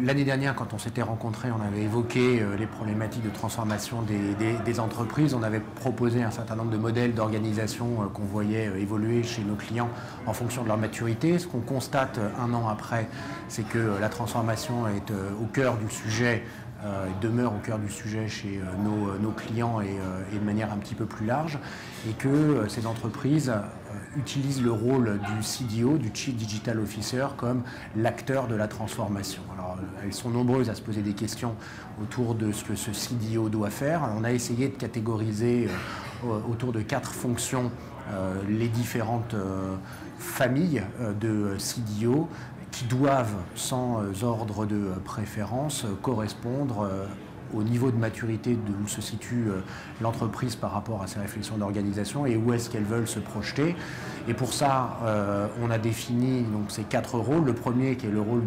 L'année dernière, quand on s'était rencontrés, on avait évoqué les problématiques de transformation des entreprises. On avait proposé un certain nombre de modèles d'organisation qu'on voyait évoluer chez nos clients en fonction de leur maturité. Ce qu'on constate un an après, c'est que la transformation est au cœur du sujet, demeure au cœur du sujet chez nos clients et de manière un petit peu plus large, et que ces entreprises utilisent le rôle du CDO, du Chief Digital Officer, comme l'acteur de la transformation. Alors, elles sont nombreuses à se poser des questions autour de ce que ce CDO doit faire. On a essayé de catégoriser autour de 4 fonctions les différentes familles de CDO qui doivent, sans ordre de préférence, correspondre au niveau de maturité d'où se situe l'entreprise par rapport à ses réflexions d'organisation et où est-ce qu'elles veulent se projeter. Et pour ça, on a défini donc, ces 4 rôles. Le premier qui est le rôle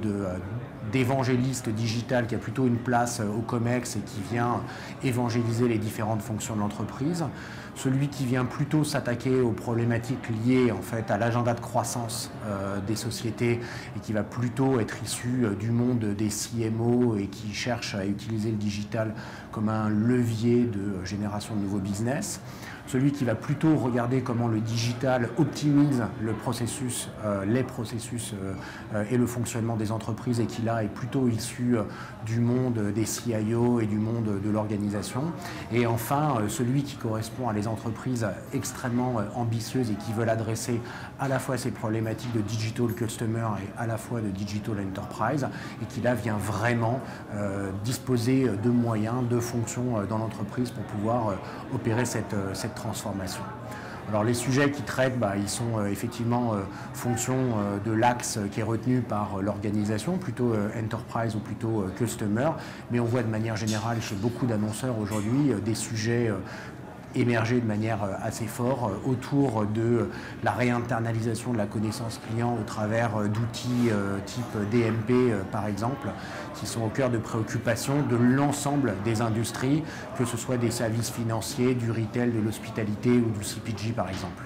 d'évangéliste digital, qui a plutôt une place au COMEX et qui vient évangéliser les différentes fonctions de l'entreprise. Celui qui vient plutôt s'attaquer aux problématiques liées en fait, à l'agenda de croissance des sociétés et qui va plutôt être issu du monde des CMO et qui cherche à utiliser le digital comme un levier de génération de nouveaux business. Celui qui va plutôt regarder comment le digital optimise le processus, les processus et le fonctionnement des entreprises et qui là est plutôt issu du monde des CIO et du monde de l'organisation. Et enfin, celui qui correspond à les entreprises extrêmement ambitieuses et qui veulent adresser à la fois ces problématiques de digital customer et à la fois de digital enterprise et qui là vient vraiment disposer de moyens, de fonctions dans l'entreprise pour pouvoir opérer cette transformation. Alors les sujets qui traitent, ils sont effectivement fonction de l'axe qui est retenu par l'organisation, plutôt enterprise ou plutôt customer, mais on voit de manière générale chez beaucoup d'annonceurs aujourd'hui des sujets émerger de manière assez forte autour de la réinternalisation de la connaissance client au travers d'outils type DMP par exemple, qui sont au cœur de préoccupations de l'ensemble des industries, que ce soit des services financiers, du retail, de l'hospitalité ou du CPG par exemple.